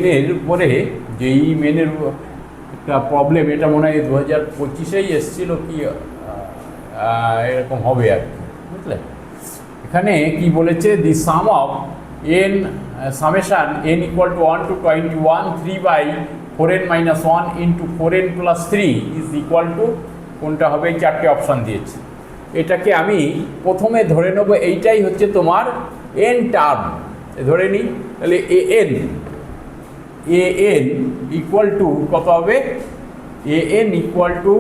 মেনের উপরে যেই মেনের একটা প্রবলেম, এটা মনে হয় 2025-এই এসেছিল কি এরকম হবে আর কি, বুঝলে। এখানে কি বলেছে, the sum of n summation n equal to 1 to 21 3/4n - 1 into 4n + 3 is equal to কোনটা হবে, এই চারটে অপশান দিয়েছে। এটাকে আমি প্রথমে ধরে নেবো এইটাই হচ্ছে তোমার এন টার্ম, ধরে নিই। তাহলে এন ইকুয়াল টু কত হবে, N equal two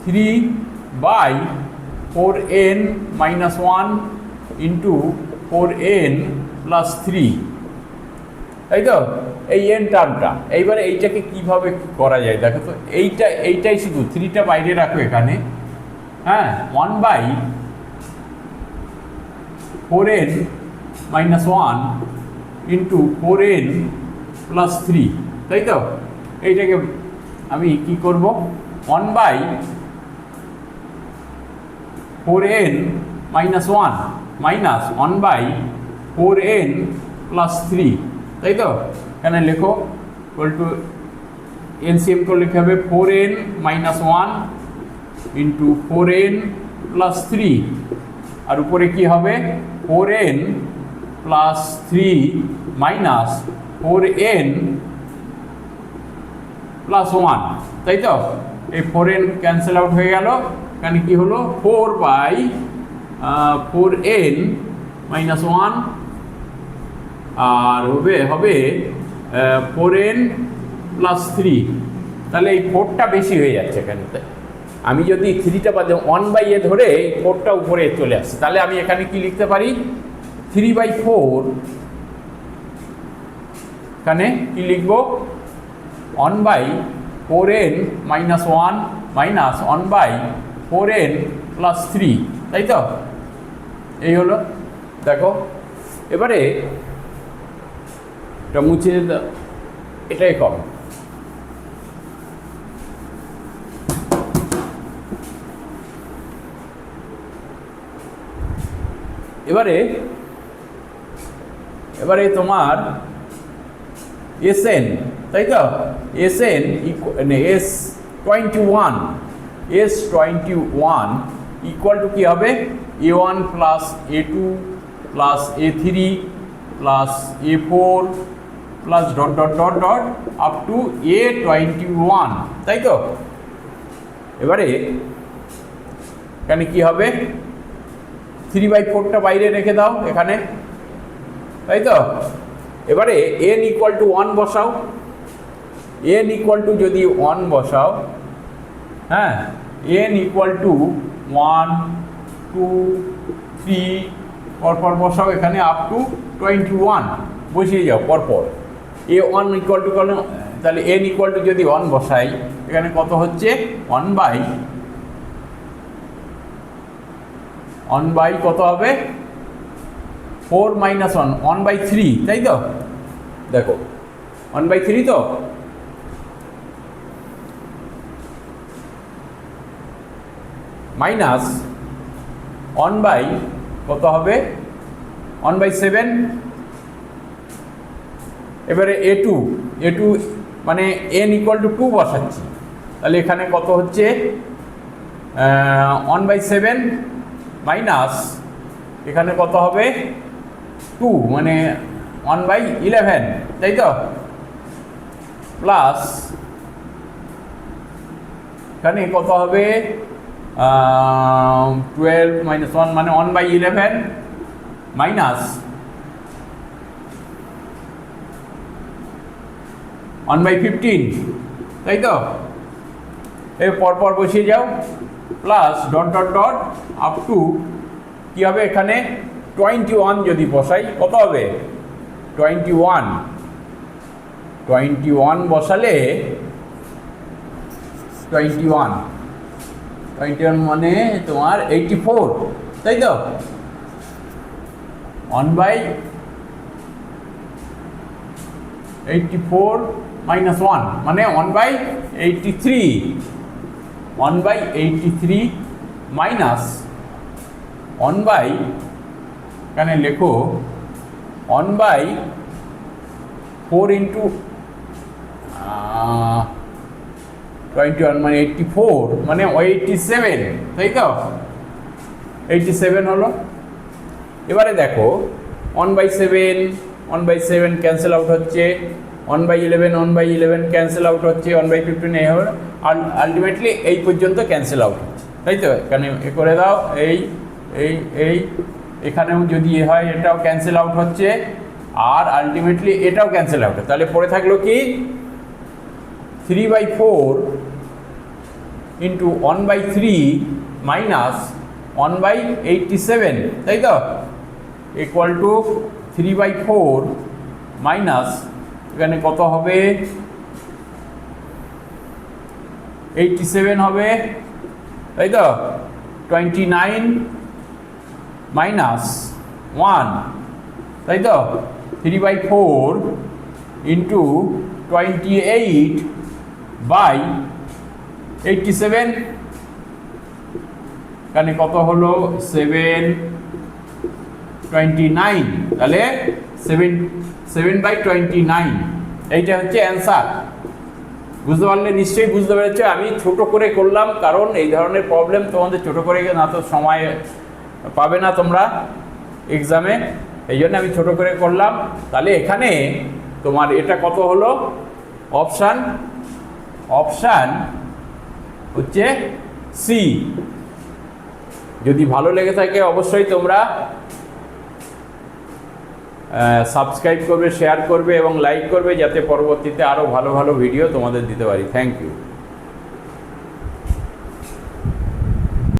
3/4n - 1 into 4n + 3, তাই তো, এই এন টার্মটা। এইবারে এইটাকে কীভাবে করা যায় দেখো তো, এইটাই শুধু 3টা বাইরে রাখো এখানে, হ্যাঁ, 1/4n - 1 ইন্টু 4n + 3, তাই তো। এইটাকে আমি কি করব, 1/4n - 1 মাইনাস 1/4n + 3, তাই তো। এখানে লেখো ইকুয়াল টু এলসিএম করে লিখতে হবে 4n - 1 ইন্টু 4n + 3, আর উপরে কি হবে 4n + 3 মাইনাস 4n + 1, তাই তো। এই 4n ক্যান্সেল আউট হয়ে গেল, এখানে কি হলো 4/4n - 1 আর হবে 4n + 3, তাহলে এই 4টা বেশি হয়ে যাচ্ছে এখানে। আমি যদি 3টা বাদে 1/a ধরে 4টা উপরে চলে আসছে, তাহলে আমি এখানে কি লিখতে পারি, 3/4, এখানে কি লিখব, 1/4n - 1 মাইনাস 1/4n + 3, তাই তো। এই হলো, দেখো। এবারে এটা মুছে এটাই কম, এবারে তোমার এসএন, তাই তো, এসএন S21 ইকুয়াল টু কী হবে, A1 + A2 + A3 + A4 + dot dot dot dot up two A21, তাই তো। এবারে এখানে কি হবে, 3/4টা বাইরে রেখে দাও এখানে, তাই তো। এবারে n ইকুয়াল টু 1 বসাও, n ইকুয়াল টু যদি 1 বসাও, হ্যাঁ, n ইকুয়াল টু 1 2 3 পরপর বসাও এখানে আপ টু 21 বসিয়ে যাও পরপর। A1 ইকুয়াল টু, তাহলে n ইকুয়াল টু যদি 1 বসাই, এখানে কত হচ্ছে 1/1 কত হবে, 4 - 1 1/3, তাই তো। দেখো 1/3 তো, মাইনাস 1/ কত হবে 1/7। এবারে A2 মানে n ইকুয়াল টু 2 বসাচ্ছি, তাহলে এখানে কত হচ্ছে 1/7 মাইনাস এখানে কত হবে 2 মানে 1/11, তাই তো, প্লাস এখানে কত হবে 12 - 1 মানে 1/11 মাইনাস 1/15, তাই তো। এই পরপর বসিয়ে যাও, plus dot dot dot up to কী হবে, এখানে 21 যদি বসাই কত হবে 21 বসালে 21 মানে তোমার 84, তাই তো। 1/84 - 1 মানে 1/83, 1/83 মাইনাস 1/, এখানে লেখো 1/4 ইন্টু 21 মানে 84 মানে 87, তাই তো? 87 হলো। এবারে দেখো 1/7 ক্যান্সেল আউট হচ্ছে, 1/11 ক্যান্সেল আউট হচ্ছে, 1/15 এই হলো, আলটিমেটলি এই পর্যন্ত ক্যান্সেল আউট হচ্ছে, তাই তো? এখানে এ করে দাও, এই এই এই এখানেও যদি এ হয় এটাও ক্যান্সেল আউট হচ্ছে, আর আলটিমেটলি এটাও ক্যান্সেল আউট। তাহলে পড়ে থাকলো কি 3/4 ইন্টু 1/3 মাইনাস 1/87, তাই তো? ইকুয়াল টু 3/4 মাইনাস এখানে কত হবে 87 হবে, তাই তো? 29 মাইনাস 1, তাই তো? 3/4 ইন্টু 28/87, এখানে কত হলো 7/29, তাহলে 7/29, এইটা হচ্ছে অ্যান্সার। বুঝতে পারলে? নিশ্চয়ই বুঝতে পেরেছো। আমি ছোট করে করলাম কারণ এই ধরনের প্রবলেম তোমাদের ছোট করে না তো সময় পাবে না তোমরা এক্সামে, এই জন্য আমি ছোট করে করলাম। তাহলে এখানে তোমার এটা কত হলো? অপশান হচ্ছে সি। যদি ভালো লেগে থাকে অবশ্যই তোমরা সাবস্ক্রাইব করবে, শেয়ার করবে এবং লাইক করবে, যাতে পরবর্তীতে আরও ভালো ভালো ভিডিও তোমাদের দিতে পারি। Thank you.